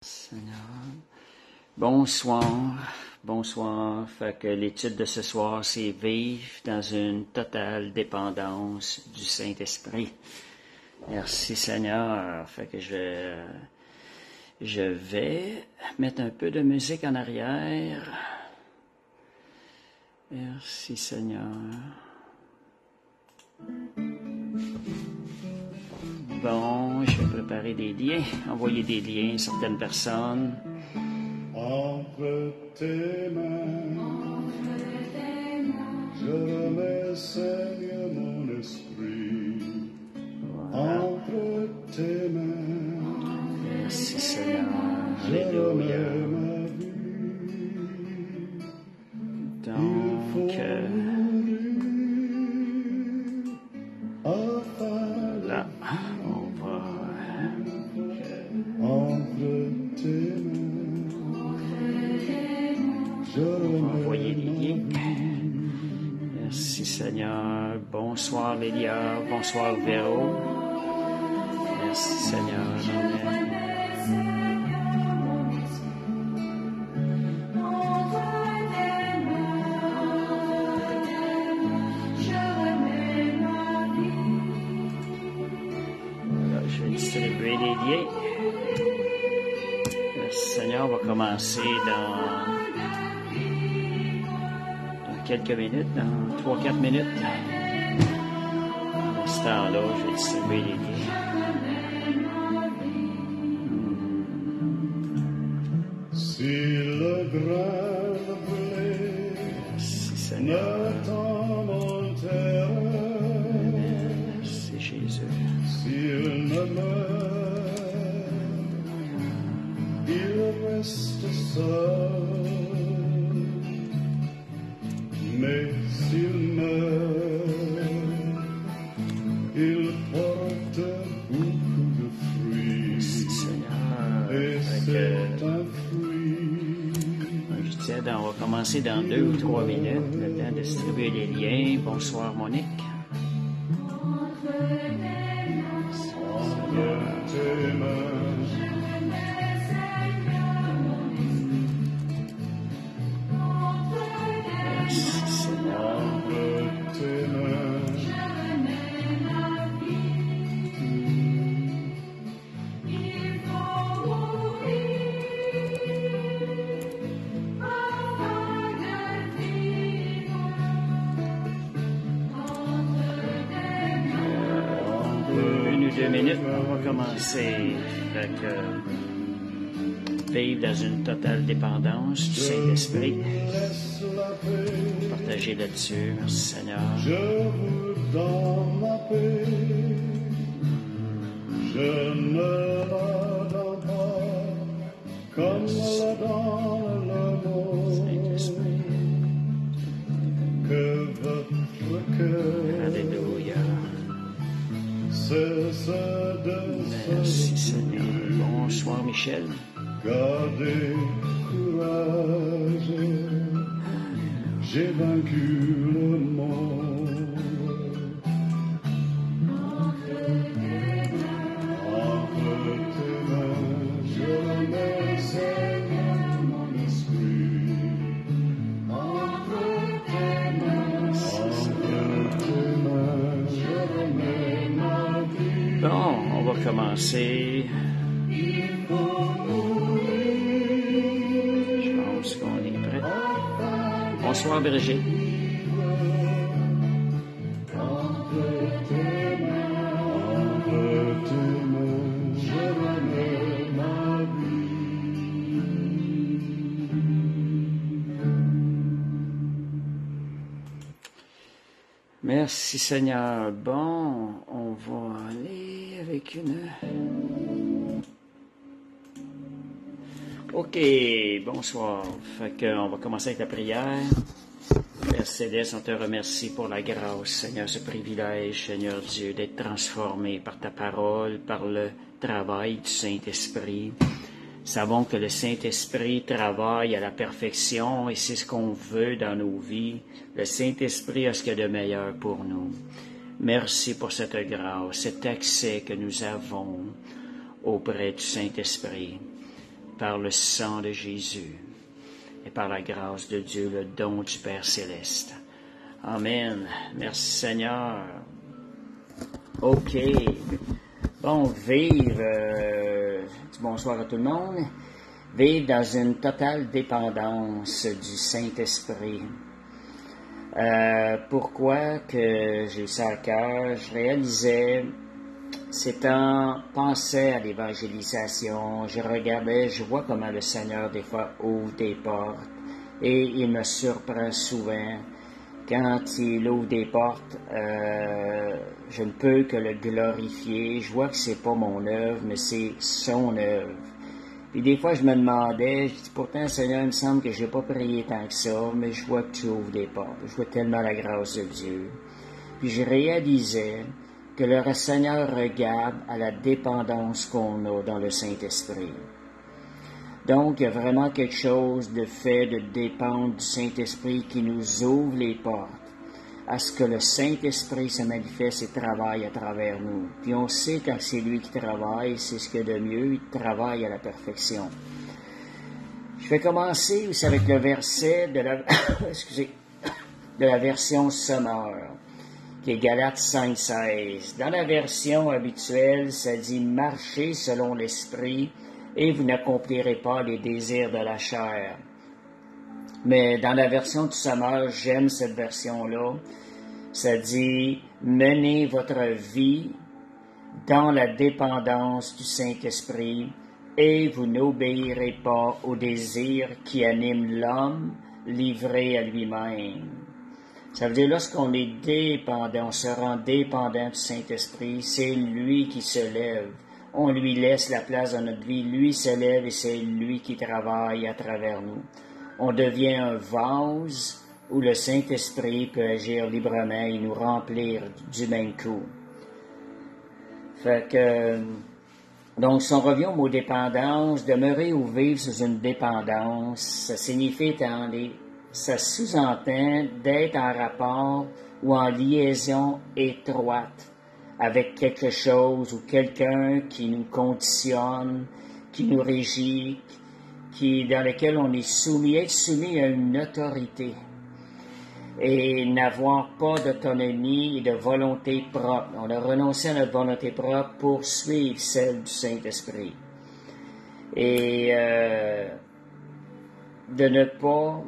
Seigneur. Bonsoir. Fait que l'étude de ce soir, c'est vivre dans une totale dépendance du Saint-Esprit. Merci Seigneur. Fait que je vais mettre un peu de musique en arrière. Merci Seigneur. Bon, je vais préparer des liens, envoyer des liens à certaines personnes. Entre tes mains, je remets, Seigneur, mon esprit. Voilà. Entre tes mains, Merci Seigneur. je Alléluia. remets ma vie. Donc, là, on va Entre tes mains, je remets envoyer les liens. Merci Seigneur. Bonsoir Lélia. Bonsoir Véro. Merci Seigneur. Amen. Voilà, je vais distribuer les liens. Merci Seigneur. On va commencer dans quelques minutes, dans 3-4 minutes. Dans ce temps-là, je vais distribuer les liens. Si le grain de blé Merci Seigneur. ne tombe en terre, Merci Jésus. s'il ne meurt, il reste seul. Mais s'il meurt, il porte beaucoup de fruits. Merci Seigneur. Et Fait c'est que, un fruit. je disais, on va commencer dans 2 ou 3 minutes, le temps de distribuer les liens. Bonsoir Monique. Entre tes mains, Merci Seigneur. entre tes mains, Une ou 2 minutes, on va commencer. Fait que, vivre dans une totale dépendance du Saint-Esprit. laisse la paix. Partagez là-dessus. Merci Seigneur. Je vous donne ma paix. Je ne la donne pas comme la donne le monde. Saint-Esprit. Que votre cœur Alléluia. cesse de Merci se Seigneur. Bonsoir Michel. garder courage. J'ai vaincu le monde. Entre tes mains, je remets, Seigneur, mon esprit. Entre tes mains, je remets ma vie. Bon, on va commencer. Je pense qu'on est prêt. Bonsoir Brigitte. Entre tes mains, je remets ma vie. Merci Seigneur. Bon, on va aller avec une... OK, bonsoir. Fait qu'on va commencer avec la prière. Père Céleste, on te remercie pour la grâce, Seigneur, ce privilège, Seigneur Dieu, d'être transformé par ta parole, par le travail du Saint-Esprit. Savons que le Saint-Esprit travaille à la perfection et c'est ce qu'on veut dans nos vies. Le Saint-Esprit a ce qu'il y a de meilleur pour nous. Merci pour cette grâce, cet accès que nous avons auprès du Saint-Esprit. par le sang de Jésus et par la grâce de Dieu, le don du Père Céleste. Amen. Merci Seigneur. OK. Bon, vivre, bonsoir à tout le monde. Vivre dans une totale dépendance du Saint-Esprit. Pourquoi que j'ai ça à cœur? Je réalisais, c'est en pensant à l'évangélisation, je regardais, je vois comment le Seigneur des fois ouvre des portes et il me surprend souvent. Quand il ouvre des portes, je ne peux que le glorifier. Je vois que c'est pas mon œuvre, mais c'est son œuvre. Puis des fois, je me demandais, je dis pourtant, Seigneur, il me semble que j'ai pas prié tant que ça, mais je vois que tu ouvres des portes. Je vois tellement la grâce de Dieu. Puis je réalisais que le Seigneur regarde à la dépendance qu'on a dans le Saint-Esprit. Donc, il y a vraiment quelque chose de fait de dépendre du Saint-Esprit qui nous ouvre les portes à ce que le Saint-Esprit se manifeste et travaille à travers nous. Puis on sait quand c'est lui qui travaille, c'est ce qu'il y a de mieux, il travaille à la perfection. Je vais commencer aussi avec le verset de la, de la version Summer, qui est Galates 5,16. Dans la version habituelle, ça dit « Marchez selon l'Esprit, et vous n'accomplirez pas les désirs de la chair. » Mais dans la version du Summer, j'aime cette version-là. Ça dit « Menez votre vie dans la dépendance du Saint-Esprit, et vous n'obéirez pas aux désirs qui animent l'homme livré à lui-même. » Ça veut dire, lorsqu'on est dépendant, on se rend dépendant du Saint-Esprit, c'est lui qui se lève. On lui laisse la place dans notre vie, lui se lève et c'est lui qui travaille à travers nous. On devient un vase où le Saint-Esprit peut agir librement et nous remplir du même coup. Fait que, donc, si on revient au mot dépendance, demeurer ou vivre sous une dépendance, ça signifie ça sous-entend d'être en rapport ou en liaison étroite avec quelque chose ou quelqu'un qui nous conditionne, qui nous régit, dans lequel on est soumis, être soumis à une autorité et n'avoir pas d'autonomie et de volonté propre. On a renoncé à notre volonté propre pour suivre celle du Saint-Esprit. Et de ne pas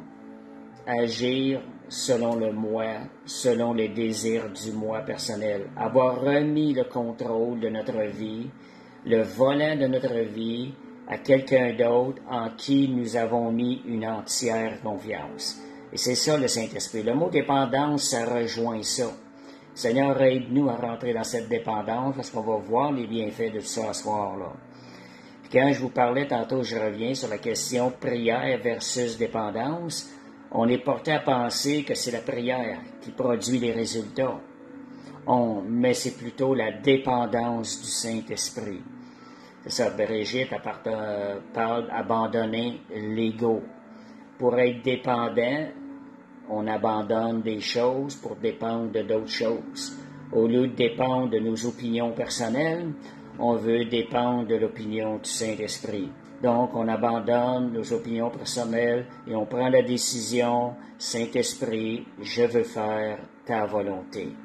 agir selon le moi, selon les désirs du moi personnel. Avoir remis le contrôle de notre vie, le volant de notre vie à quelqu'un d'autre en qui nous avons mis une entière confiance. Et c'est ça le Saint-Esprit. Le mot dépendance, ça rejoint ça. Seigneur, aide-nous à rentrer dans cette dépendance parce qu'on va voir les bienfaits de tout ça ce soir-là. Puis quand je vous parlais tantôt, je reviens sur la question prière versus dépendance. On est porté à penser que c'est la prière qui produit les résultats. Mais c'est plutôt la dépendance du Saint-Esprit. C'est ça, Brigitte parle d'abandonner l'ego. Pour être dépendant, on abandonne des choses pour dépendre de d'autres choses. Au lieu de dépendre de nos opinions personnelles, on veut dépendre de l'opinion du Saint-Esprit. Donc, on abandonne nos opinions personnelles et on prend la décision, Saint-Esprit, je veux faire ta volonté.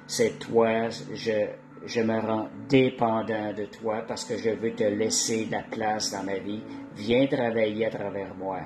C'est toi, je me rends dépendant de toi parce que je veux te laisser la place dans ma vie. Viens travailler à travers moi.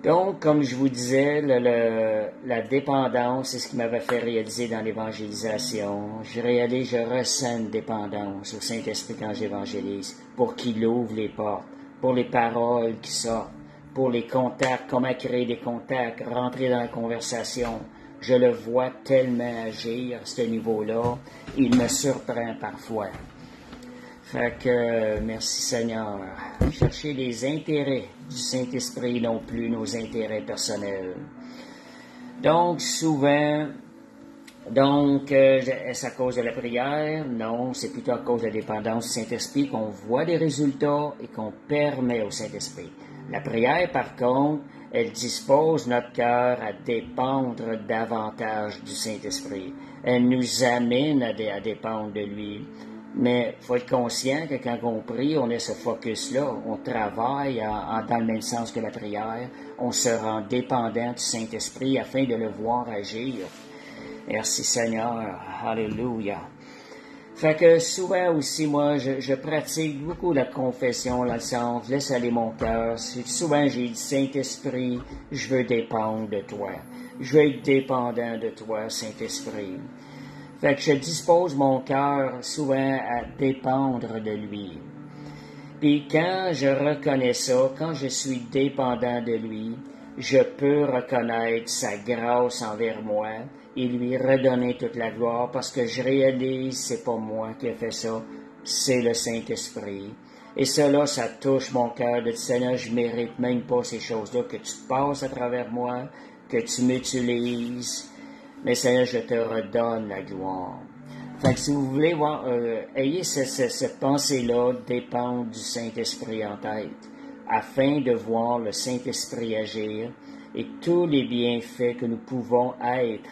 Donc, comme je vous disais, la dépendance, c'est ce qui m'avait fait réaliser dans l'évangélisation. Je ressens une dépendance au Saint-Esprit quand j'évangélise, pour qu'il ouvre les portes, pour les paroles qui sortent, pour les contacts, comment créer des contacts, rentrer dans la conversation. Je le vois tellement agir à ce niveau-là, il me surprend parfois. Fait que, merci Seigneur. Chercher les intérêts du Saint-Esprit, non plus nos intérêts personnels. Donc, souvent, est-ce à cause de la prière? Non, c'est plutôt à cause de la dépendance du Saint-Esprit qu'on voit des résultats et qu'on permet au Saint-Esprit. La prière, par contre, elle dispose notre cœur à dépendre davantage du Saint-Esprit. Elle nous amène à dépendre de lui. Mais il faut être conscient que quand on prie, on a ce focus-là, on travaille dans le même sens que la prière, on se rend dépendant du Saint-Esprit afin de le voir agir. Merci Seigneur, Alléluia. Fait que souvent aussi, moi, je pratique beaucoup la confession, dans le sens, je laisse aller mon cœur. Souvent, j'ai dit, Saint-Esprit, je veux dépendre de toi. Je veux être dépendant de toi, Saint-Esprit. Fait que je dispose mon cœur souvent à dépendre de lui. Puis quand je reconnais ça, quand je suis dépendant de lui, je peux reconnaître sa grâce envers moi et lui redonner toute la gloire parce que je réalise c'est pas moi qui ai fait ça, c'est le Saint-Esprit. Et cela, ça touche mon cœur de dire, Seigneur, je mérite même pas ces choses-là, que tu passes à travers moi, que tu m'utilises. Mais Seigneur, je te redonne la gloire. Fait que si vous voulez voir, ayez cette pensée-là, dépendre du Saint-Esprit en tête, afin de voir le Saint-Esprit agir et tous les bienfaits que nous pouvons être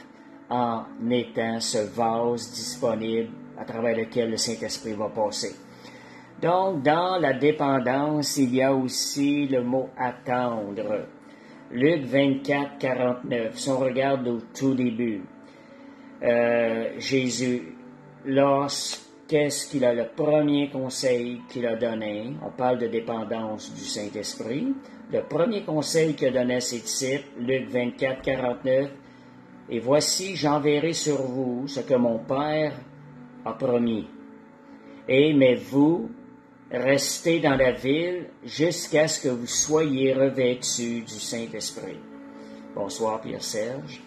en étant ce vase disponible à travers lequel le Saint-Esprit va passer. Donc, dans la dépendance, il y a aussi le mot attendre. Luc 24, 49, si on regarde au tout début, Jésus, qu'est-ce qu'il a, le premier conseil qu'il a donné, on parle de dépendance du Saint-Esprit, le premier conseil qu'il a donné à ses disciples, Luc 24, 49, et voici, j'enverrai sur vous ce que mon Père a promis. Mais vous, restez dans la ville jusqu'à ce que vous soyez revêtus du Saint-Esprit. Bonsoir, Pierre-Serge.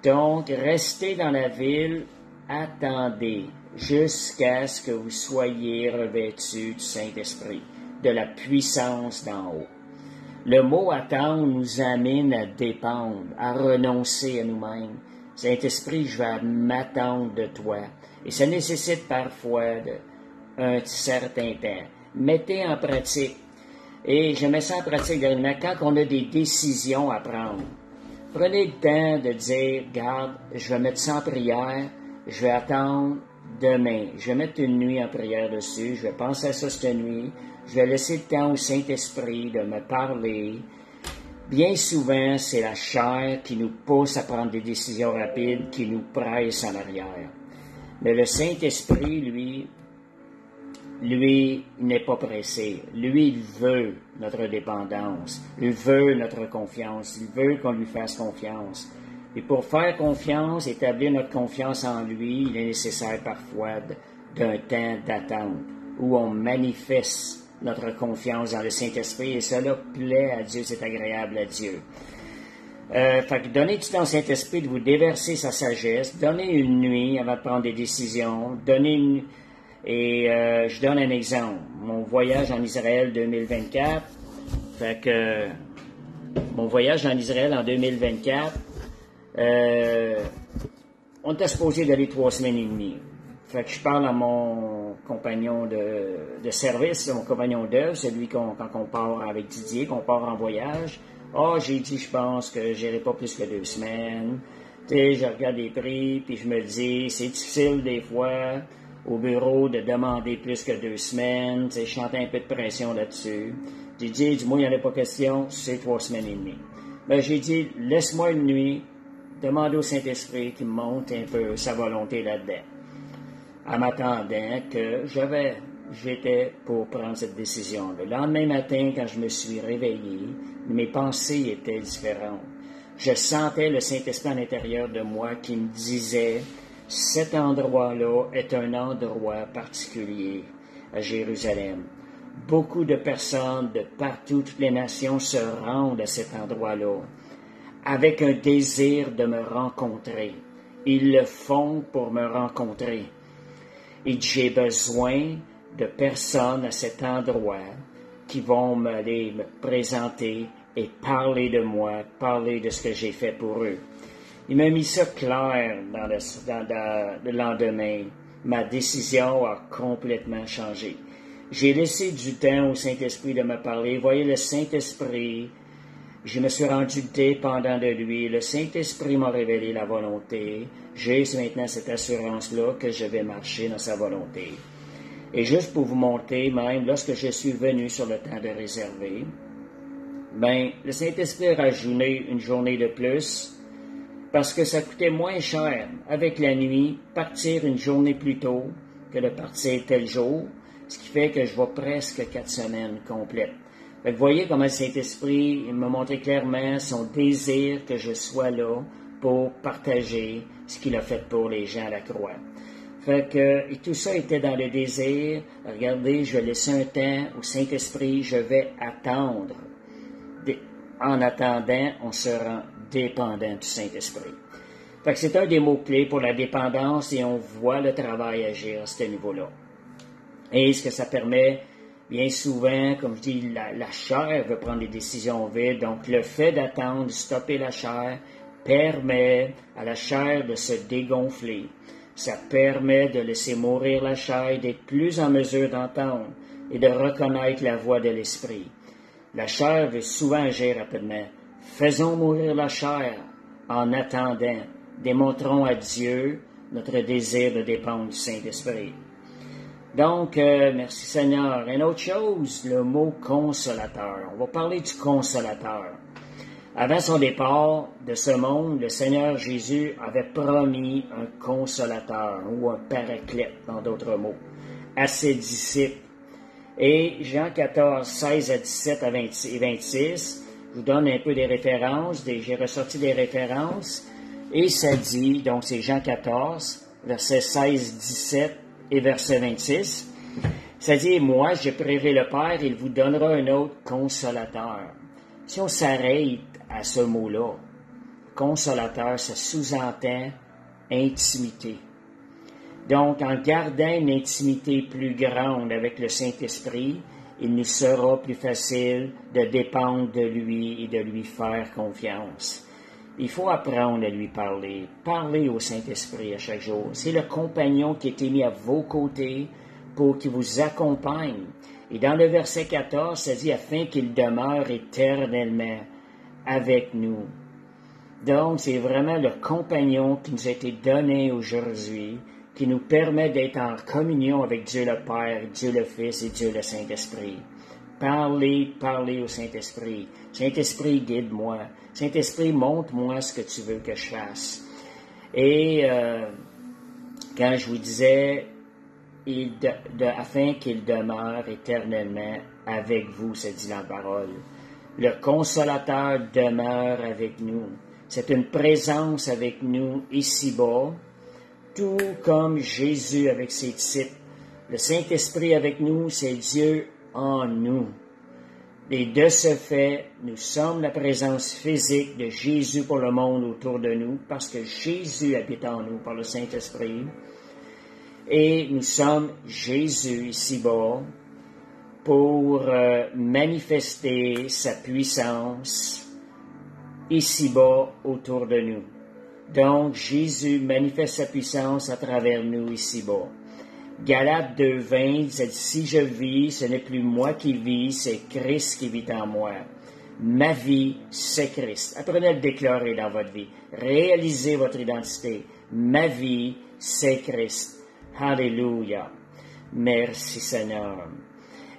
Donc, restez dans la ville, attendez jusqu'à ce que vous soyez revêtus du Saint-Esprit, de la puissance d'en haut. Le mot « attendre » nous amène à dépendre, à renoncer à nous-mêmes. Saint-Esprit, je vais m'attendre de toi. Et ça nécessite parfois un certain temps. Mettez en pratique. Et je mets ça en pratique dernièrement quand on a des décisions à prendre. Prenez le temps de dire, regarde, je vais mettre ça en prière, je vais attendre demain. Je vais mettre une nuit en prière dessus, je vais penser à ça cette nuit, je vais laisser le temps au Saint-Esprit de me parler. Bien souvent, c'est la chair qui nous pousse à prendre des décisions rapides, qui nous presse en arrière. Mais le Saint-Esprit, lui, n'est pas pressé. Lui, il veut notre dépendance. Il veut notre confiance. Il veut qu'on lui fasse confiance. Et pour faire confiance, établir notre confiance en lui, il est nécessaire parfois d'un temps d'attente où on manifeste notre confiance dans le Saint-Esprit et cela plaît à Dieu, c'est agréable à Dieu. Fait que donnez du temps au Saint-Esprit de vous déverser sa sagesse, donnez une nuit avant de prendre des décisions, je donne un exemple. Mon voyage en Israël 2024, fait que mon voyage en Israël en 2024, on était supposé d'aller 3 semaines et demie. Fait que je parle à mon compagnon de service, mon compagnon d'œuvre, celui quand on part avec Didier, qu'on part en voyage. J'ai dit, je pense que j'irai pas plus que 2 semaines. Tu sais, je regarde les prix, puis je me dis, c'est difficile des fois au bureau de demander plus que 2 semaines. Tu sais, je sentais un peu de pression là-dessus. J'ai dit, du moins, il n'y en a pas question, c'est 3 semaines et demie. Ben, j'ai dit, laisse-moi une nuit, demande au Saint-Esprit qu'il me montre un peu sa volonté là-dedans. En m'attendant que j'étais pour prendre cette décision. Le lendemain matin, quand je me suis réveillé, mes pensées étaient différentes. Je sentais le Saint-Esprit à l'intérieur de moi qui me disait, cet endroit-là est un endroit particulier à Jérusalem. Beaucoup de personnes de partout, toutes les nations se rendent à cet endroit-là avec un désir de me rencontrer. Ils le font pour me rencontrer. Et j'ai besoin de personnes à cet endroit qui vont me présenter et parler de moi, parler de ce que j'ai fait pour eux. Il m'a mis ça clair dans le lendemain. Ma décision a complètement changé. J'ai laissé du temps au Saint-Esprit de me parler. Voyez, le Saint-Esprit, je me suis rendu dépendant de lui. Le Saint-Esprit m'a révélé la volonté. J'ai maintenant cette assurance-là que je vais marcher dans sa volonté. Et juste pour vous montrer, même lorsque je suis venu sur le temps de réserver, ben, le Saint-Esprit a rajouté une journée de plus parce que ça coûtait moins cher avec la nuit partir une journée plus tôt que de partir tel jour, ce qui fait que je vais presque 4 semaines complètes. Fait que vous voyez comment le Saint-Esprit m'a montré clairement son désir que je sois là pour partager ce qu'il a fait pour les gens à la croix. Fait que, et tout ça était dans le désir. Regardez, je vais laisser un temps au Saint-Esprit, je vais attendre. En attendant, on se rend dépendant du Saint-Esprit. Fait que c'est un des mots-clés pour la dépendance et on voit le travail agir à ce niveau-là. Et ce que ça permet, bien souvent, comme je dis, la chair veut prendre des décisions vides. Donc, le fait d'attendre, de stopper la chair, permet à la chair de se dégonfler. Ça permet de laisser mourir la chair, d'être plus en mesure d'entendre et de reconnaître la voix de l'Esprit. La chair veut souvent agir rapidement. Faisons mourir la chair en attendant. Démontrons à Dieu notre désir de dépendre du Saint-Esprit. Donc, merci Seigneur. Une autre chose, le mot consolateur. On va parler du consolateur. Avant son départ de ce monde, le Seigneur Jésus avait promis un consolateur ou un paraclète, en d'autres mots, à ses disciples. Et Jean 14, 16 à 17 à 26, je vous donne un peu des références, j'ai ressorti des références, et ça dit, donc c'est Jean 14, versets 16, 17 et verset 26, ça dit, « Moi, je prierai le Père, il vous donnera un autre consolateur. » Si on s'arrête à ce mot-là, consolateur, ça sous-entend intimité. Donc, en gardant une intimité plus grande avec le Saint-Esprit, il nous sera plus facile de dépendre de lui et de lui faire confiance. Il faut apprendre à lui parler. Parlez au Saint-Esprit à chaque jour. C'est le compagnon qui a été mis à vos côtés pour qu'il vous accompagne. Et dans le verset 14, ça dit « afin qu'il demeure éternellement avec nous ». Donc, c'est vraiment le compagnon qui nous a été donné aujourd'hui, qui nous permet d'être en communion avec Dieu le Père, Dieu le Fils et Dieu le Saint-Esprit. Parlez au Saint-Esprit. Saint-Esprit, guide-moi. Saint-Esprit, montre-moi ce que tu veux que je fasse. Et quand je vous disais, afin qu'il demeure éternellement avec vous, c'est dit la parole. Le consolateur demeure avec nous. C'est une présence avec nous ici-bas, tout comme Jésus avec ses disciples. Le Saint-Esprit avec nous, c'est Dieu en nous. Et de ce fait, nous sommes la présence physique de Jésus pour le monde autour de nous, parce que Jésus habite en nous par le Saint-Esprit. Et nous sommes Jésus ici-bas pour manifester sa puissance ici-bas autour de nous. Donc, Jésus manifeste sa puissance à travers nous ici-bas. Galates 2:20, ça dit, « Si je vis, ce n'est plus moi qui vis, c'est Christ qui vit en moi. Ma vie, c'est Christ. » Apprenez à le déclarer dans votre vie. Réalisez votre identité. Ma vie, c'est Christ. Alléluia. Merci Seigneur.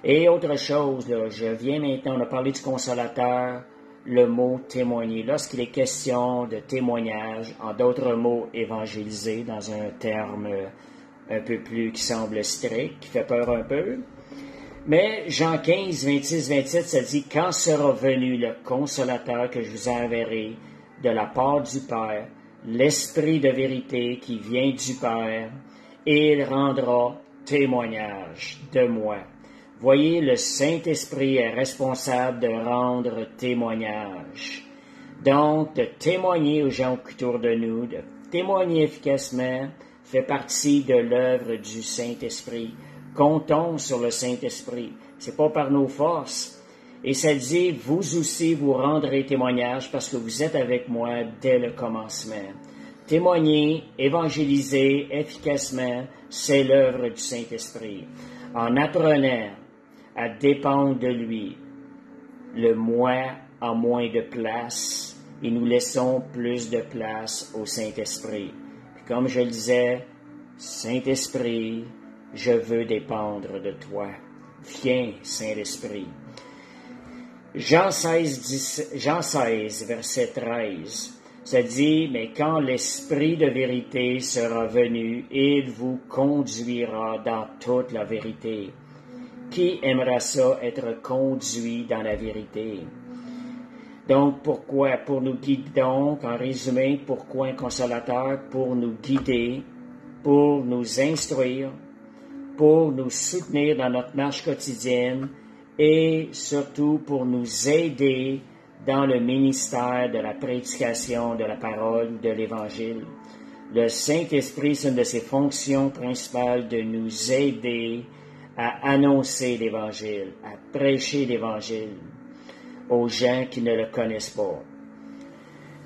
Et autre chose, là, je viens maintenant, on a parlé du consolateur, le mot témoigner. Lorsqu'il est question de témoignage, en d'autres mots, évangéliser, dans un terme un peu plus qui semble strict, qui fait peur un peu. Mais Jean 15, 26, 27, ça dit, « Quand sera venu le consolateur que je vous enverrai de la part du Père, l'Esprit de vérité qui vient du Père, et il rendra témoignage de moi. » Voyez, le Saint-Esprit est responsable de rendre témoignage. Donc, de témoigner aux gens autour de nous, de témoigner efficacement, fait partie de l'œuvre du Saint-Esprit. Comptons sur le Saint-Esprit. C'est pas par nos forces. Et ça dit, vous aussi, vous rendrez témoignage parce que vous êtes avec moi dès le commencement. Témoigner, évangéliser efficacement, c'est l'œuvre du Saint-Esprit. En apprenant à dépendre de lui, le moi a moins de place et nous laissons plus de place au Saint-Esprit. Puis comme je le disais, Saint-Esprit, je veux dépendre de toi. Viens, Saint-Esprit. Jean 16, verset 13, ça dit, mais quand l'Esprit de vérité sera venu, il vous conduira dans toute la vérité. Qui aimera ça, être conduit dans la vérité? Donc, pourquoi? Pour nous guider, donc, en résumé, pourquoi un consolateur? Pour nous guider, pour nous instruire, pour nous soutenir dans notre marche quotidienne et surtout pour nous aider dans le ministère de la prédication de la parole de l'Évangile. Le Saint-Esprit, c'est une de ses fonctions principales de nous aider à annoncer l'Évangile, à prêcher l'Évangile aux gens qui ne le connaissent pas.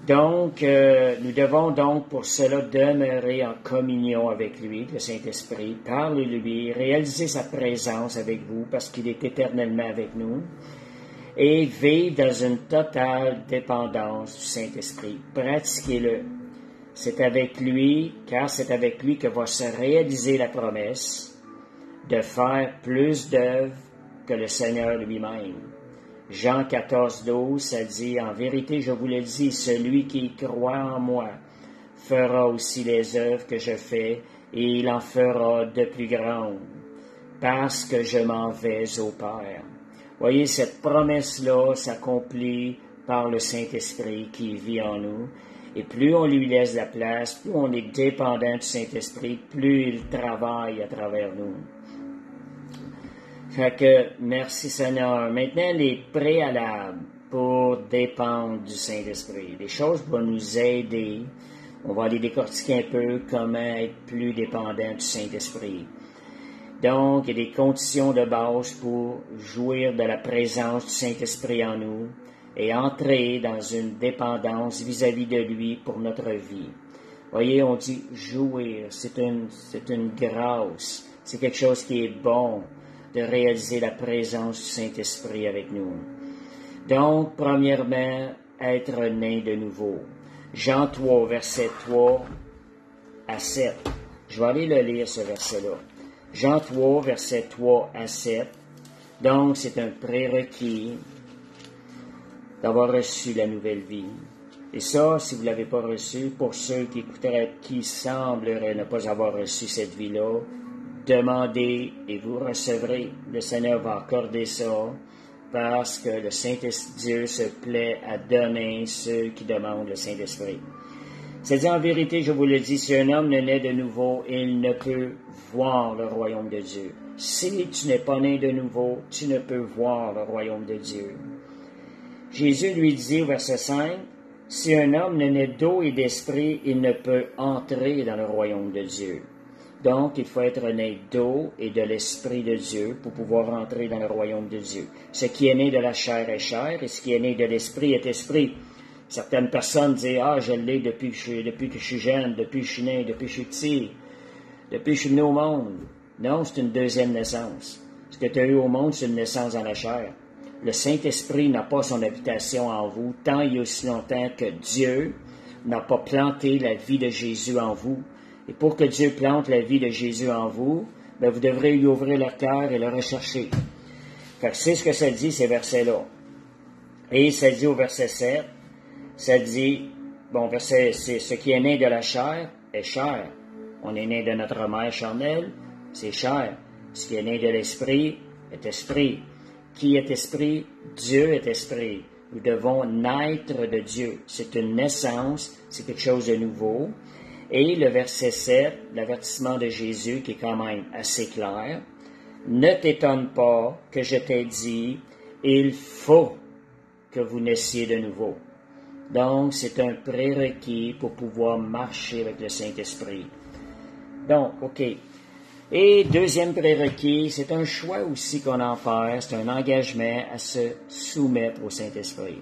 Donc, nous devons donc pour cela demeurer en communion avec lui, le Saint-Esprit, parler-lui, réaliser sa présence avec vous parce qu'il est éternellement avec nous et vivre dans une totale dépendance du Saint-Esprit. Pratiquez-le. C'est avec lui, car c'est avec lui que va se réaliser la promesse de faire plus d'œuvres que le Seigneur lui-même. Jean 14, 12, ça dit, « En vérité, je vous le dis, celui qui croit en moi fera aussi les œuvres que je fais, et il en fera de plus grandes, parce que je m'en vais au Père. » Voyez, cette promesse-là s'accomplit par le Saint-Esprit qui vit en nous, et plus on lui laisse la place, plus on est dépendant du Saint-Esprit, plus il travaille à travers nous. Fait que, merci Seigneur. Maintenant, les préalables pour dépendre du Saint-Esprit. Les choses vont nous aider. On va aller décortiquer un peu comment être plus dépendant du Saint-Esprit. Donc, il y a des conditions de base pour jouir de la présence du Saint-Esprit en nous et entrer dans une dépendance vis-à-vis de lui pour notre vie. Voyez, on dit jouir, c'est une grâce, c'est quelque chose qui est bon de réaliser la présence du Saint-Esprit avec nous. Donc, premièrement, être né de nouveau. Jean 3, verset 3 à 7. Je vais aller le lire, ce verset-là. Jean 3, verset 3 à 7. Donc, c'est un prérequis d'avoir reçu la nouvelle vie. Et ça, si vous ne l'avez pas reçu, pour ceux qui écouteraient, qui sembleraient ne pas avoir reçu cette vie-là, demandez et vous recevrez. Le Seigneur va accorder ça parce que le Saint-Dieu se plaît à donner ceux qui demandent le Saint-Esprit. C'est-à-dire, en vérité, je vous le dis, si un homme ne naît de nouveau, il ne peut voir le royaume de Dieu. Si tu n'es pas né de nouveau, tu ne peux voir le royaume de Dieu. Jésus lui dit au verset 5, « Si un homme ne naît d'eau et d'esprit, il ne peut entrer dans le royaume de Dieu. » Donc, il faut être né d'eau et de l'Esprit de Dieu pour pouvoir entrer dans le royaume de Dieu. Ce qui est né de la chair est chair, et ce qui est né de l'Esprit est esprit. Certaines personnes disent, « Ah, je l'ai depuis que je suis jeune, depuis que je suis né, depuis que je suis petit, depuis que je suis venu au monde. » Non, c'est une deuxième naissance. Ce que tu as eu au monde, c'est une naissance dans la chair. Le Saint-Esprit n'a pas son habitation en vous tant et aussi longtemps que Dieu n'a pas planté la vie de Jésus en vous. Et pour que Dieu plante la vie de Jésus en vous, bien, vous devrez lui ouvrir le cœur et le rechercher. Fait que c'est ce que ça dit, ces versets-là. Et ça dit au verset 7, ça dit, bon, verset, c'est ce qui est né de la chair est chair. On est né de notre mère charnelle, c'est chair. Ce qui est né de l'esprit est esprit. Qui est esprit? Dieu est esprit. Nous devons naître de Dieu. C'est une naissance, c'est quelque chose de nouveau. Et le verset 7, l'avertissement de Jésus, qui est quand même assez clair, « Ne t'étonne pas que je t'ai dit, il faut que vous naissiez de nouveau. » Donc, c'est un prérequis pour pouvoir marcher avec le Saint-Esprit. Donc, OK. Et deuxième prérequis, c'est un choix aussi qu'on en fait, c'est un engagement à se soumettre au Saint-Esprit.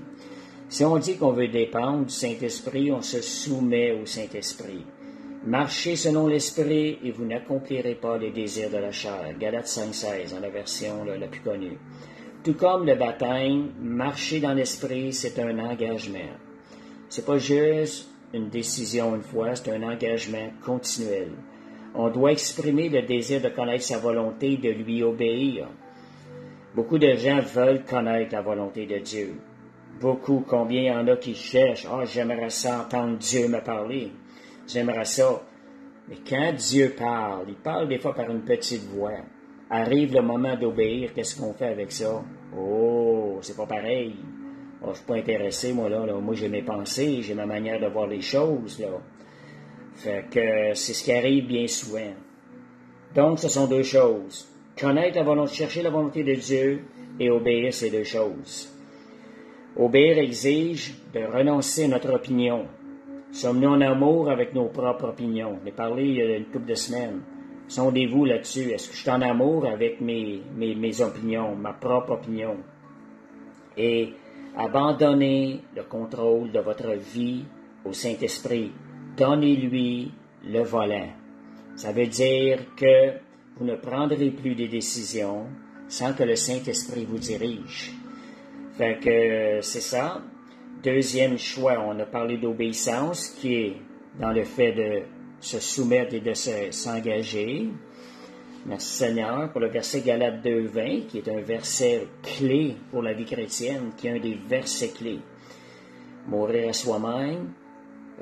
Si on dit qu'on veut dépendre du Saint-Esprit, on se soumet au Saint-Esprit. Marchez selon l'Esprit et vous n'accomplirez pas les désirs de la chair. Galates 5,16, dans la version la plus connue. Tout comme le baptême, marcher dans l'Esprit, c'est un engagement. C'est pas juste une décision une fois, c'est un engagement continuel. On doit exprimer le désir de connaître sa volonté, de lui obéir. Beaucoup de gens veulent connaître la volonté de Dieu. Beaucoup, combien il y en a qui cherchent, « Ah, j'aimerais ça entendre Dieu me parler. J'aimerais ça. » Mais quand Dieu parle, il parle des fois par une petite voix. Arrive le moment d'obéir, qu'est-ce qu'on fait avec ça? Oh, c'est pas pareil. Oh, je suis pas intéressé, moi, là. Moi, j'ai mes pensées, j'ai ma manière de voir les choses, là. Fait que c'est ce qui arrive bien souvent. Donc, ce sont deux choses. Connaître la volonté, chercher la volonté de Dieu et obéir, ces deux choses. Obéir exige de renoncer à notre opinion. Sommes-nous en amour avec nos propres opinions? J'ai parlé il y a une couple de semaines. Sondez-vous là-dessus. Est-ce que je suis en amour avec mes opinions, ma propre opinion? Et abandonnez le contrôle de votre vie au Saint-Esprit. Donnez-lui le volant. Ça veut dire que vous ne prendrez plus des décisions sans que le Saint-Esprit vous dirige. Fait que c'est ça. Deuxième choix, on a parlé d'obéissance, qui est dans le fait de se soumettre et de s'engager. Merci Seigneur pour le verset Galates 2:20, qui est un verset clé pour la vie chrétienne, qui est un des versets clés. Mourir à soi-même,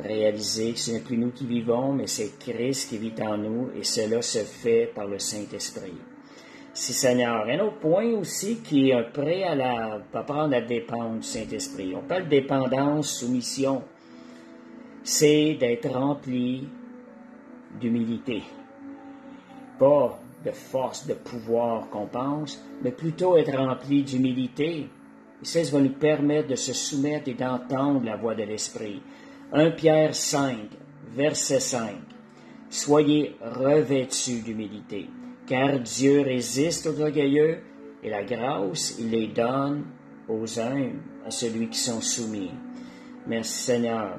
réaliser que ce n'est plus nous qui vivons, mais c'est Christ qui vit en nous, et cela se fait par le Saint-Esprit. Si Seigneur. Un autre point aussi qui est un préalable pour prendre la dépendance du Saint-Esprit. On parle de dépendance, soumission. C'est d'être rempli d'humilité. Pas de force, de pouvoir qu'on pense, mais plutôt être rempli d'humilité. Et ça va nous permettre de se soumettre et d'entendre la voix de l'Esprit. 1 Pierre 5, verset 5. Soyez revêtus d'humilité, car Dieu résiste aux orgueilleux et la grâce, il les donne aux humbles, à celui qui sont soumis. Merci Seigneur.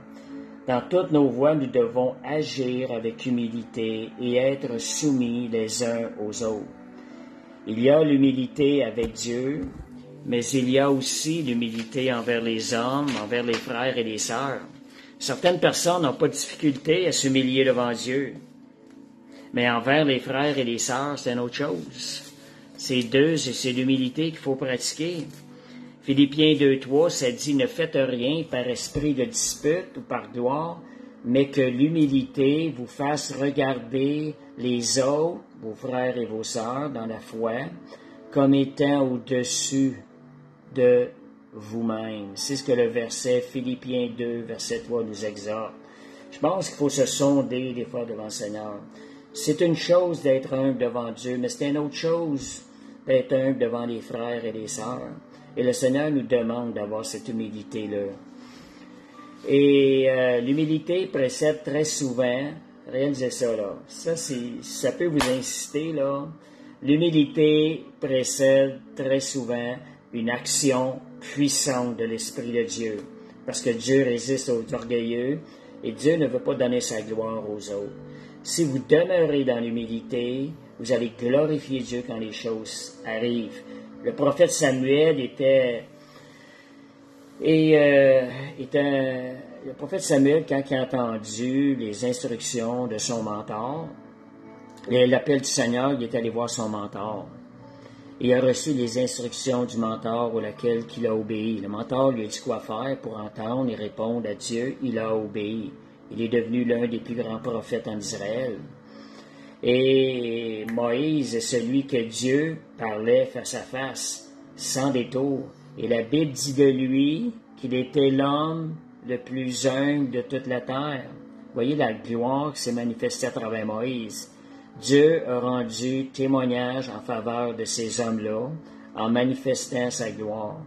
Dans toutes nos voies, nous devons agir avec humilité et être soumis les uns aux autres. Il y a l'humilité avec Dieu, mais il y a aussi l'humilité envers les hommes, envers les frères et les sœurs. Certaines personnes n'ont pas de difficulté à s'humilier devant Dieu, mais envers les frères et les sœurs, c'est une autre chose. C'est l'humilité qu'il faut pratiquer. Philippiens 2:3, ça dit « Ne faites rien par esprit de dispute ou par gloire, mais que l'humilité vous fasse regarder les autres, vos frères et vos sœurs, dans la foi, comme étant au-dessus de vous-même. » C'est ce que le verset Philippiens 2, verset 3 nous exhorte. Je pense qu'il faut se sonder des fois devant le Seigneur. C'est une chose d'être humble devant Dieu, mais c'est une autre chose d'être humble devant les frères et les sœurs. Et le Seigneur nous demande d'avoir cette humilité-là. Et l'humilité précède très souvent, réalisez ça là, ça peut vous inciter là, l'humilité précède très souvent une action puissante de l'Esprit de Dieu. Parce que Dieu résiste aux orgueilleux et Dieu ne veut pas donner sa gloire aux autres. Si vous demeurez dans l'humilité, vous allez glorifier Dieu quand les choses arrivent. Le prophète Samuel le prophète Samuel, quand il a entendu les instructions de son mentor, l'appel du Seigneur, il est allé voir son mentor. Il a reçu les instructions du mentor auxquelles il a obéi. Le mentor lui a dit quoi faire pour entendre et répondre à Dieu. Il a obéi. Il est devenu l'un des plus grands prophètes en Israël. Et Moïse est celui que Dieu parlait face à face, sans détour. Et la Bible dit de lui qu'il était l'homme le plus humble de toute la terre. Voyez la gloire qui s'est manifestée à travers Moïse. Dieu a rendu témoignage en faveur de ces hommes-là en manifestant sa gloire.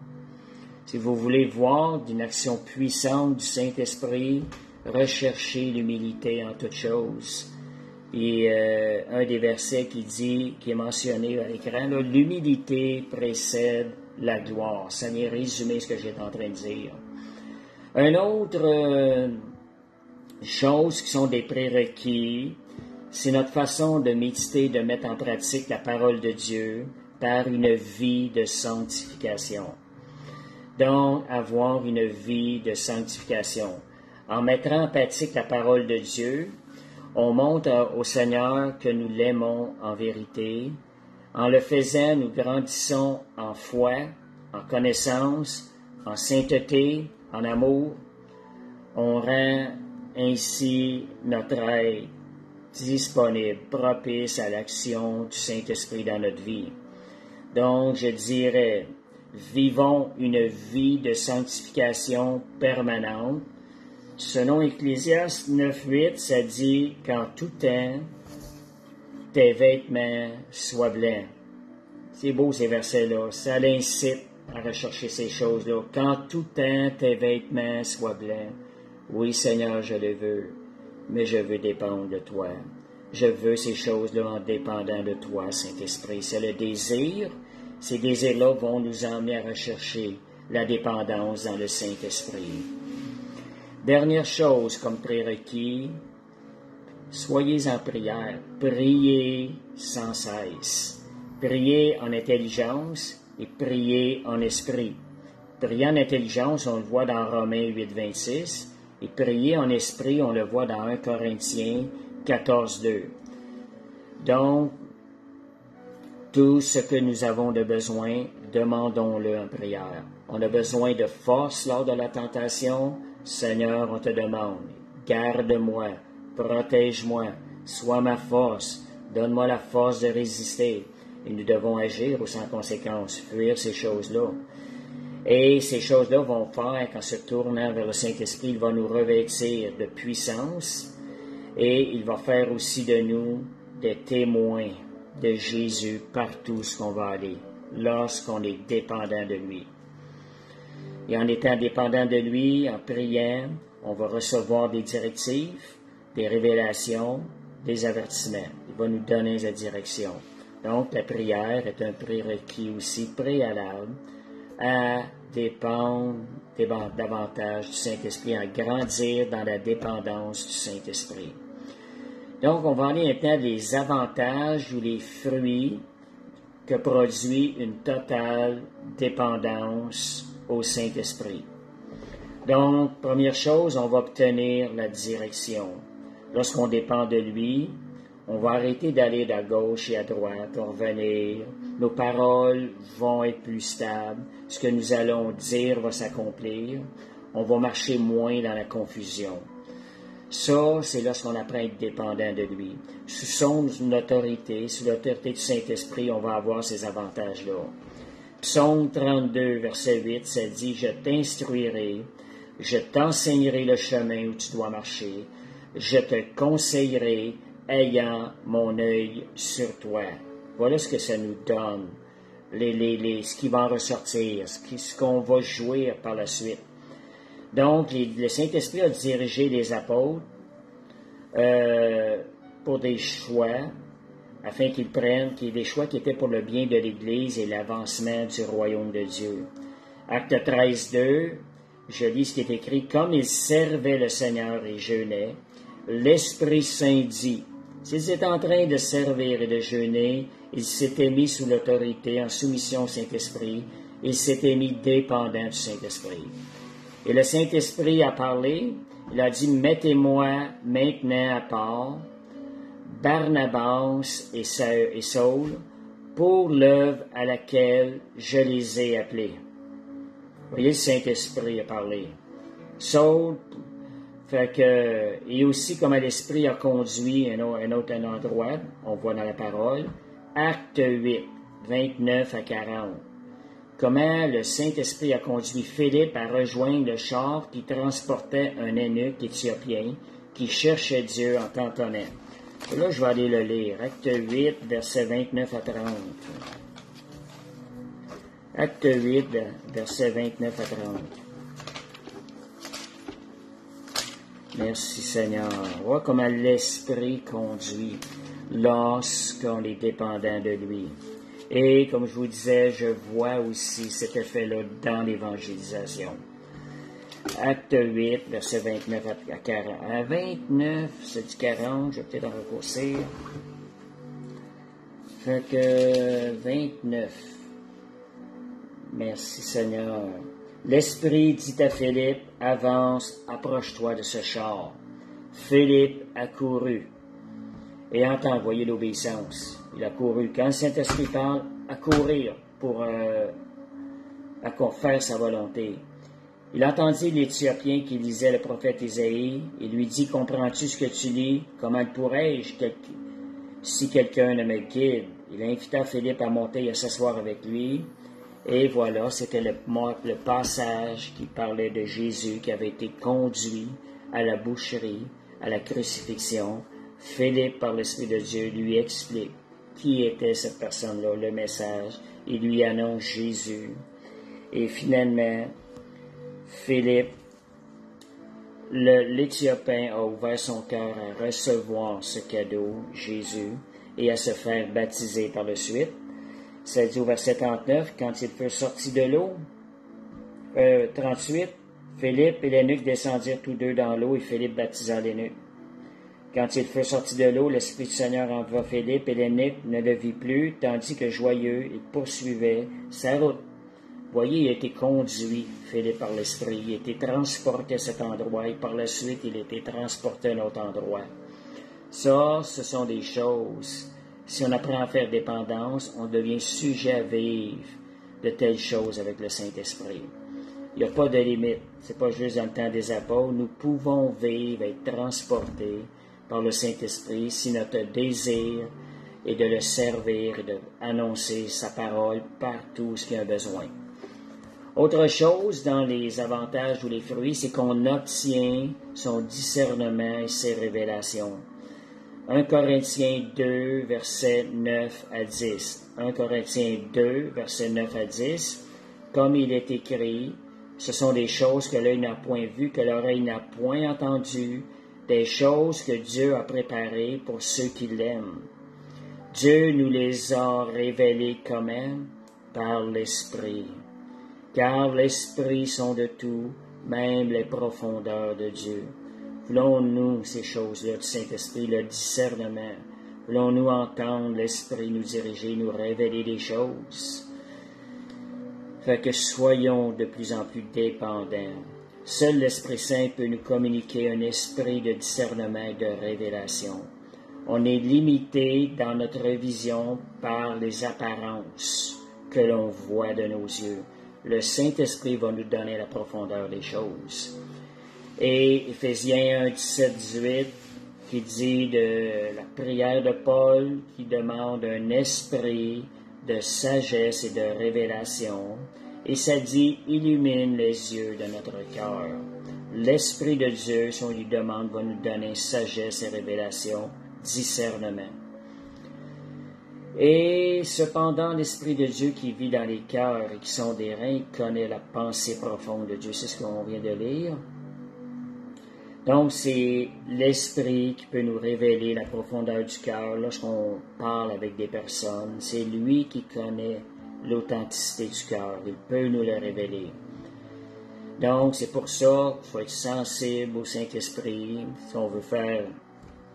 Si vous voulez voir d'une action puissante du Saint-Esprit, recherchez l'humilité en toutes choses. Et un des versets qui est mentionné à l'écran, là, l'humilité précède la gloire. Ça vient résumer ce que j'étais en train de dire. Une autre chose qui sont des prérequis, c'est notre façon de méditer, de mettre en pratique la parole de Dieu par une vie de sanctification. Donc, avoir une vie de sanctification. En mettant en pratique la parole de Dieu, On montre au Seigneur que nous l'aimons en vérité. En le faisant, nous grandissons en foi, en connaissance, en sainteté, en amour. On rend ainsi notre être disponible, propice à l'action du Saint-Esprit dans notre vie. Donc, je dirais, vivons une vie de sanctification permanente. Selon Ecclésiaste 9.8, ça dit « Qu'en tout temps, tes vêtements soient blancs. » C'est beau ces versets-là, ça l'incite à rechercher ces choses-là. « Qu'en tout temps, tes vêtements soient blancs. » Oui, Seigneur, je le veux, mais je veux dépendre de toi. Je veux ces choses-là en dépendant de toi, Saint-Esprit. C'est le désir. Ces désirs-là vont nous emmener à rechercher la dépendance dans le Saint-Esprit. Dernière chose comme prérequis, soyez en prière. Priez sans cesse. Priez en intelligence et priez en esprit. Prier en intelligence, on le voit dans Romains 8.26. Et prier en esprit, on le voit dans 1 Corinthiens 14.2. Donc, tout ce que nous avons de besoin, demandons-le en prière. On a besoin de force lors de la tentation. Seigneur, on te demande, garde-moi, protège-moi, sois ma force, donne-moi la force de résister. Et nous devons agir ou sans conséquence, fuir ces choses-là. Et ces choses-là vont faire qu'en se tournant vers le Saint-Esprit, il va nous revêtir de puissance et il va faire aussi de nous des témoins de Jésus partout où qu'on va aller, lorsqu'on est dépendant de lui. Et en étant dépendant de lui, en priant, on va recevoir des directives, des révélations, des avertissements. Il va nous donner la direction. Donc, la prière est un prérequis aussi préalable à dépendre davantage du Saint-Esprit, à grandir dans la dépendance du Saint-Esprit. Donc, on va aller maintenant les avantages ou les fruits que produit une totale dépendance au Saint-Esprit. Donc, première chose, on va obtenir la direction. Lorsqu'on dépend de lui, on va arrêter d'aller à gauche et à droite, on va revenir. Nos paroles vont être plus stables. Ce que nous allons dire va s'accomplir. On va marcher moins dans la confusion. Ça, c'est lorsqu'on apprend à être dépendant de lui. Sous son autorité, sous l'autorité du Saint-Esprit, on va avoir ces avantages-là. Psaume 32, verset 8, ça dit « Je t'instruirai, je t'enseignerai le chemin où tu dois marcher, je te conseillerai, ayant mon œil sur toi. » Voilà ce que ça nous donne, ce qui va en ressortir, ce qu'on va jouir par la suite. Donc, le Saint-Esprit a dirigé les apôtres pour des choix, afin qu'ils prennent, des choix qui étaient pour le bien de l'Église et l'avancement du royaume de Dieu. Acte 13.2, je lis ce qui est écrit, « Comme ils servaient le Seigneur et jeûnaient, l'Esprit Saint dit, s'ils étaient en train de servir et de jeûner, ils s'étaient mis sous l'autorité, en soumission au Saint-Esprit, ils s'étaient mis dépendants du Saint-Esprit. Et le Saint-Esprit a parlé, il a dit, mettez-moi maintenant à part Barnabas et Saul pour l'œuvre à laquelle je les ai appelés. Vous voyez, le Saint-Esprit a parlé. Saul, et aussi comment l'Esprit a conduit un autre endroit, on voit dans la parole, Acte 8, 29 à 40. Comment le Saint-Esprit a conduit Philippe à rejoindre le char qui transportait un eunuque éthiopien qui cherchait Dieu en tentonnant. Là, je vais aller le lire. Acte 8, versets 29 à 30. Acte 8, versets 29 à 30. Merci Seigneur. Vois comment l'Esprit conduit lorsqu'on est dépendant de lui. Et comme je vous disais, je vois aussi cet effet-là dans l'évangélisation. Acte 8, verset 29 à 40. À 29, c'est du 40, je vais peut-être en raccourcir. Fait que 29. Merci Seigneur. L'Esprit dit à Philippe, avance, approche-toi de ce char. Philippe accourut. ayant envoyé l'obéissance. Il a couru. Quand le Saint-Esprit parle, à courir pour faire sa volonté. Il entendit l'Éthiopien qui lisait le prophète Isaïe et lui dit, « Comprends-tu ce que tu lis? Comment pourrais-je si quelqu'un ne me guide? » Il invita Philippe à monter et à s'asseoir avec lui. Et voilà, c'était le passage qui parlait de Jésus qui avait été conduit à la boucherie, à la crucifixion. Philippe, par l'Esprit de Dieu, lui explique qui était cette personne-là, le message. Il lui annonce Jésus. Et finalement, Philippe, l'Éthiopien a ouvert son cœur à recevoir ce cadeau, Jésus, et à se faire baptiser par la suite. Ça dit au verset 39, quand il fut sorti de l'eau, 38, Philippe et l'eunuque descendirent tous deux dans l'eau et Philippe baptisa l'eunuque. Quand il fut sorti de l'eau, l'Esprit du Seigneur enleva Philippe et l'eunuque ne le vit plus, tandis que joyeux, il poursuivait sa route. Voyez, il a été conduit, Philippe, par l'Esprit. Il a été transporté à cet endroit et par la suite, il a été transporté à un autre endroit. Ça, ce sont des choses. Si on apprend à faire dépendance, on devient sujet à vivre de telles choses avec le Saint-Esprit. Il n'y a pas de limite. Ce n'est pas juste dans le temps des apôtres. Nous pouvons vivre, être transportés par le Saint-Esprit si notre désir est de le servir et d'annoncer sa parole partout où il y a besoin. Autre chose dans les avantages ou les fruits, c'est qu'on obtient son discernement et ses révélations. 1 Corinthiens 2, versets 9 à 10. 1 Corinthiens 2, versets 9 à 10. Comme il est écrit, ce sont des choses que l'œil n'a point vues, que l'oreille n'a point entendues, des choses que Dieu a préparées pour ceux qui l'aiment. Dieu nous les a révélées comment? Par l'Esprit. Car l'Esprit sont de tout, même les profondeurs de Dieu. Voulons-nous ces choses-là du Saint-Esprit, le discernement? Voulons-nous entendre l'Esprit nous diriger, nous révéler des choses? Fait que soyons de plus en plus dépendants. Seul l'Esprit Saint peut nous communiquer un esprit de discernement et de révélation. On est limité dans notre vision par les apparences que l'on voit de nos yeux. Le Saint-Esprit va nous donner la profondeur des choses. Et Éphésiens 1, 17, 18, qui dit de la prière de Paul, qui demande un esprit de sagesse et de révélation. Et ça dit, illumine les yeux de notre cœur. L'Esprit de Dieu, si on lui demande, va nous donner sagesse et révélation, discernement. Et cependant, l'Esprit de Dieu qui vit dans les cœurs et qui sont des reins, connaît la pensée profonde de Dieu. C'est ce qu'on vient de lire. Donc, c'est l'Esprit qui peut nous révéler la profondeur du cœur lorsqu'on parle avec des personnes. C'est lui qui connaît l'authenticité du cœur. Il peut nous le révéler. Donc, c'est pour ça qu'il faut être sensible au Saint-Esprit. Si on veut faire,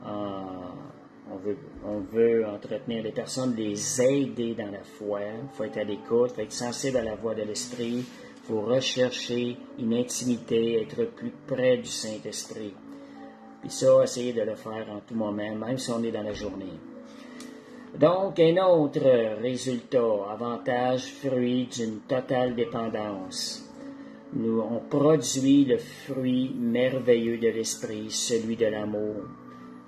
on veut entretenir les personnes, les aider dans la foi. Il faut être à l'écoute, il faut être sensible à la voix de l'Esprit. Il faut rechercher une intimité, être plus près du Saint-Esprit. Puis ça, essayer de le faire en tout moment, même si on est dans la journée. Donc, un autre résultat, avantage, fruit d'une totale dépendance. On produit le fruit merveilleux de l'Esprit, celui de l'amour.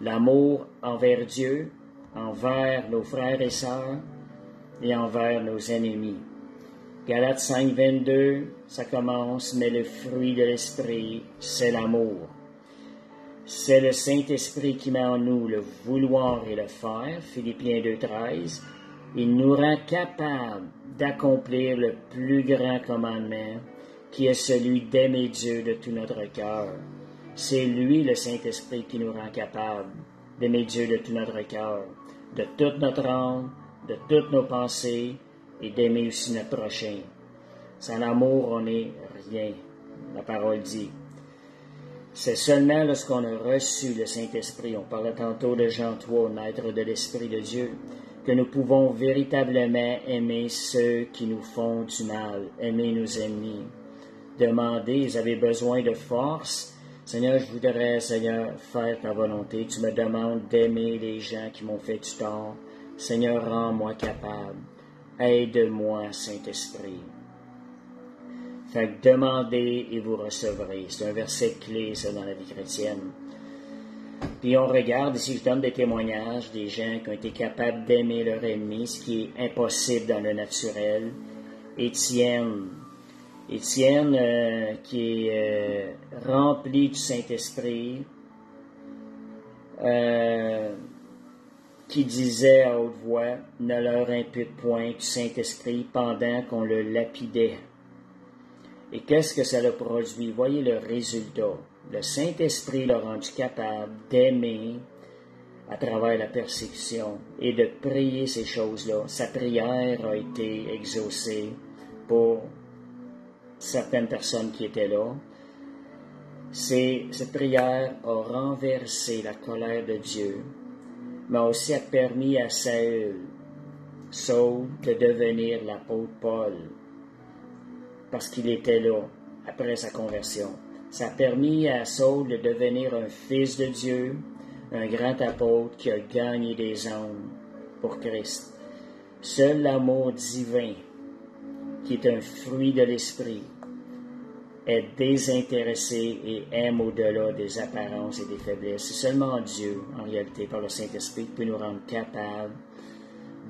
L'amour envers Dieu, envers nos frères et sœurs et envers nos ennemis. Galates 5, 22, ça commence, mais le fruit de l'Esprit, c'est l'amour. C'est le Saint-Esprit qui met en nous le vouloir et le faire, Philippiens 2, 13. Il nous rend capables d'accomplir le plus grand commandement, qui est celui d'aimer Dieu de tout notre cœur. C'est lui, le Saint-Esprit, qui nous rend capables d'aimer Dieu de tout notre cœur, de toute notre âme, de toutes nos pensées, et d'aimer aussi notre prochain. Sans l'amour, on n'est rien. La parole dit. C'est seulement lorsqu'on a reçu le Saint-Esprit, on parlait tantôt de Jean 3, maître de l'Esprit de Dieu, que nous pouvons véritablement aimer ceux qui nous font du mal, aimer nos ennemis. Demandez, vous avez besoin de force, Seigneur, je voudrais, Seigneur, faire ta volonté. Tu me demandes d'aimer les gens qui m'ont fait du tort. Seigneur, rends-moi capable. Aide-moi, Saint-Esprit. Fait que demandez et vous recevrez. C'est un verset clé, ça, dans la vie chrétienne. Puis on regarde, ici je donne des témoignages des gens qui ont été capables d'aimer leur ennemi, ce qui est impossible dans le naturel. Étienne, qui est rempli du Saint-Esprit, qui disait à haute voix, « Ne leur impute point du Saint-Esprit pendant qu'on le lapidait. » Et qu'est-ce que ça a produit? Voyez le résultat. Le Saint-Esprit l'a rendu capable d'aimer à travers la persécution et de prier ces choses-là. Sa prière a été exaucée pour certaines personnes qui étaient là. Cette prière a renversé la colère de Dieu, mais aussi a permis à Saül de devenir l'apôtre Paul, parce qu'il était là après sa conversion. Ça a permis à Saül de devenir un fils de Dieu, un grand apôtre qui a gagné des âmes pour Christ. Seul l'amour divin, qui est un fruit de l'Esprit, est désintéressé et aime au-delà des apparences et des faiblesses. C'est seulement Dieu, en réalité, par le Saint-Esprit, qui peut nous rendre capables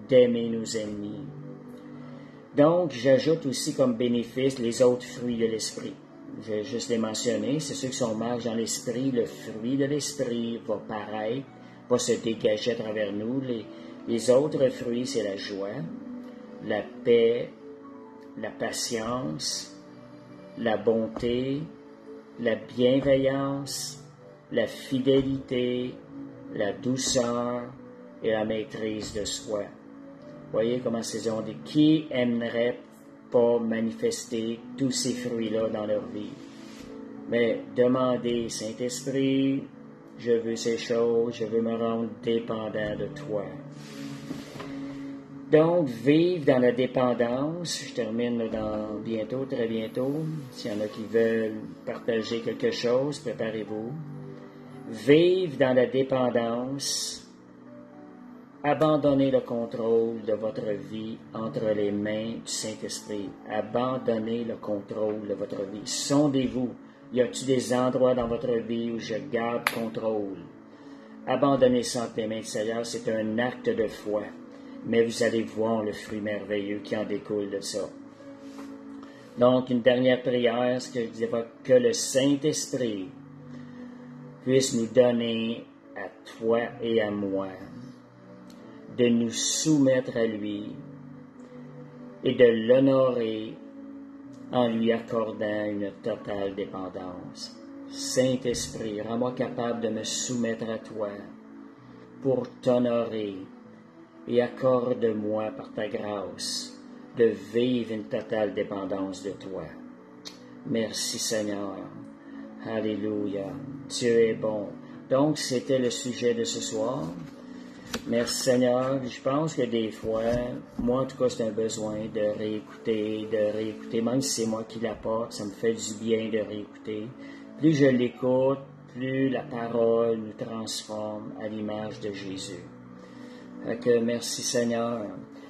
d'aimer nos ennemis. Donc, j'ajoute aussi comme bénéfice les autres fruits de l'Esprit. Je vais juste les mentionner. C'est ceux qui sont marqués dans l'Esprit. Le fruit de l'Esprit va paraître, va se dégager à travers nous. Les autres fruits, c'est la joie, la paix, la patience, la bonté, la bienveillance, la fidélité, la douceur et la maîtrise de soi. Voyez comment ces ont dit, qui aimerait pas manifester tous ces fruits-là dans leur vie? Mais demandez, Saint-Esprit, je veux ces choses, je veux me rendre dépendant de toi. Donc, vivre dans la dépendance, je termine dans bientôt, très bientôt. S'il y en a qui veulent partager quelque chose, préparez-vous. Vivre dans la dépendance, abandonnez le contrôle de votre vie entre les mains du Saint-Esprit. Abandonnez le contrôle de votre vie. Sondez-vous. Y a-t-il des endroits dans votre vie où je garde contrôle? Abandonnez ça entre les mains du Seigneur, c'est un acte de foi. Mais vous allez voir le fruit merveilleux qui en découle de ça. Donc, une dernière prière, ce que je disais, que le Saint-Esprit puisse nous donner à toi et à moi de nous soumettre à lui et de l'honorer en lui accordant une totale dépendance. Saint-Esprit, rends-moi capable de me soumettre à toi pour t'honorer et accorde-moi par ta grâce de vivre une totale dépendance de toi. Merci Seigneur. Alléluia. Dieu est bon. Donc, c'était le sujet de ce soir. Merci Seigneur. Je pense que des fois, moi en tout cas, c'est un besoin de réécouter, même si c'est moi qui l'apporte, ça me fait du bien de réécouter. Plus je l'écoute, plus la parole nous transforme à l'image de Jésus. Que merci Seigneur.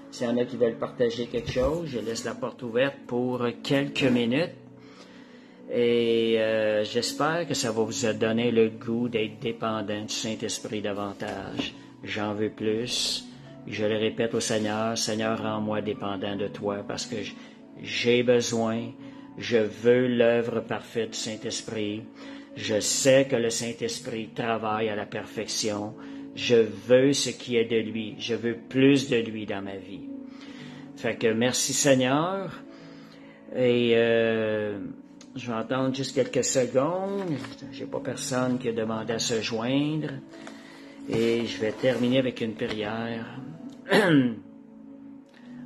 S'il y en a qui veulent partager quelque chose, je laisse la porte ouverte pour quelques minutes. Et j'espère que ça va vous donner le goût d'être dépendant du Saint-Esprit davantage. J'en veux plus. Je le répète au Seigneur, Seigneur, rends-moi dépendant de toi parce que j'ai besoin, je veux l'œuvre parfaite du Saint-Esprit. Je sais que le Saint-Esprit travaille à la perfection. Je veux ce qui est de lui. Je veux plus de lui dans ma vie. Fait que merci Seigneur. Et je vais attendre juste quelques secondes. J'ai pas personne qui a demandé à se joindre. Et je vais terminer avec une prière.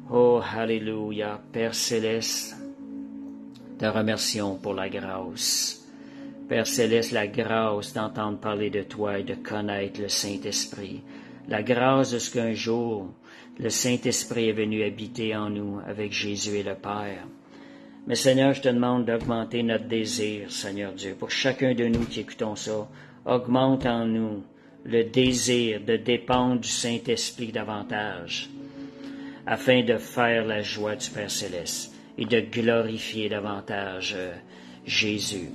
Oh, Alléluia. Père Céleste, te remercions pour la grâce. Père Céleste, la grâce d'entendre parler de toi et de connaître le Saint-Esprit. La grâce de ce qu'un jour, le Saint-Esprit est venu habiter en nous avec Jésus et le Père. Mais Seigneur, je te demande d'augmenter notre désir, Seigneur Dieu, pour chacun de nous qui écoutons ça. Augmente en nous le désir de dépendre du Saint-Esprit davantage, afin de faire la joie du Père Céleste et de glorifier davantage Jésus.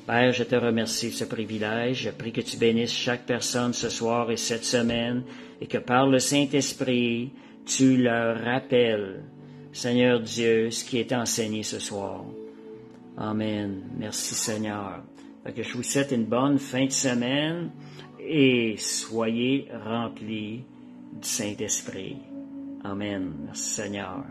Père, je te remercie de ce privilège. Je prie que tu bénisses chaque personne ce soir et cette semaine et que par le Saint-Esprit, tu leur rappelles, Seigneur Dieu, ce qui est enseigné ce soir. Amen. Merci Seigneur. Fait que je vous souhaite une bonne fin de semaine et soyez remplis du Saint-Esprit. Amen. Merci Seigneur.